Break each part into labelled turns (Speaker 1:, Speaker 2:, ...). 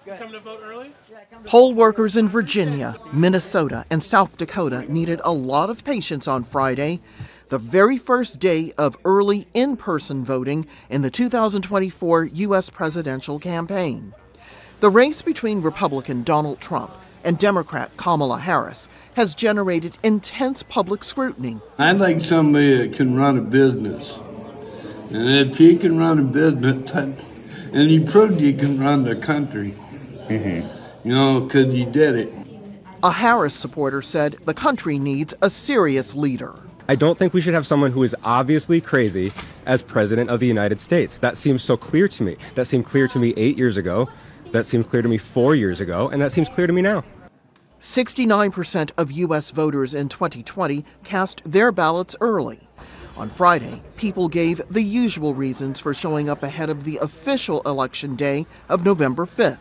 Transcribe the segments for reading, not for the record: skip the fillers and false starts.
Speaker 1: Come to vote early?
Speaker 2: Poll workers in Virginia, Minnesota, and South Dakota needed a lot of patience on Friday, the very first day of early in-person voting in the 2024 U.S. presidential campaign. The race between Republican Donald Trump and Democrat Kamala Harris has generated intense public scrutiny.
Speaker 3: I'd like somebody that can run a business. And if he can run a business, and he proved he can run the country, because he did it.
Speaker 2: A Harris supporter said the country needs a serious leader.
Speaker 4: I don't think we should have someone who is obviously crazy as president of the United States. That seems so clear to me. That seemed clear to me 8 years ago. That seemed clear to me 4 years ago. And that seems clear to me now.
Speaker 2: 69% of U.S. voters in 2020 cast their ballots early. On Friday, people gave the usual reasons for showing up ahead of the official election day of November 5th.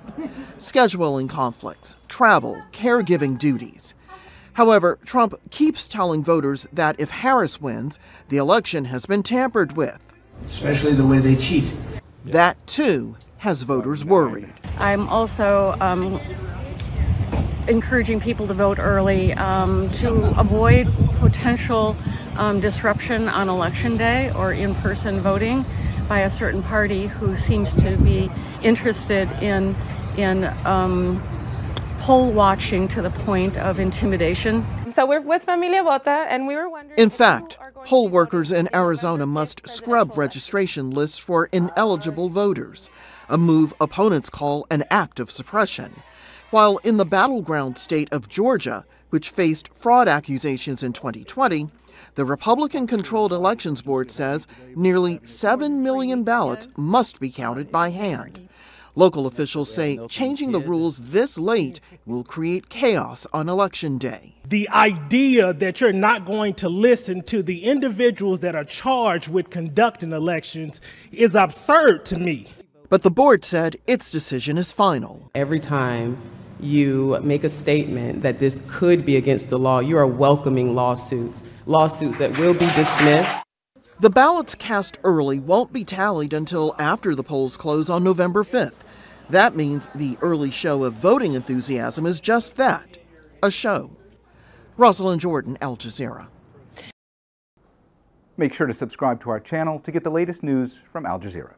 Speaker 2: Scheduling conflicts, travel, caregiving duties. However, Trump keeps telling voters that if Harris wins, the election has been tampered with.
Speaker 5: Especially the way they cheat.
Speaker 2: That, too, has voters worried.
Speaker 6: I'm also encouraging people to vote early to avoid potential disruption on election day or in-person voting by a certain party who seems to be interested in poll watching to the point of intimidation.
Speaker 7: So we're with Familia Vota, and we were wondering.
Speaker 2: In fact, poll workers in Arizona must scrub registration lists for ineligible voters, a move opponents call an act of suppression. While in the battleground state of Georgia, which faced fraud accusations in 2020, the Republican-controlled Elections Board says nearly 7 million ballots must be counted by hand. Local officials say changing the rules this late will create chaos on Election Day.
Speaker 1: The idea that you're not going to listen to the individuals that are charged with conducting elections is absurd to me.
Speaker 2: But the board said its decision is final.
Speaker 8: Every time you make a statement that this could be against the law, you are welcoming lawsuits that will be dismissed.
Speaker 2: The ballots cast early won't be tallied until after the polls close on November 5th. That means the early show of voting enthusiasm is just that, a show. Rosiland, Jordan, Al Jazeera.
Speaker 9: Make sure to subscribe to our channel to get the latest news from Al Jazeera.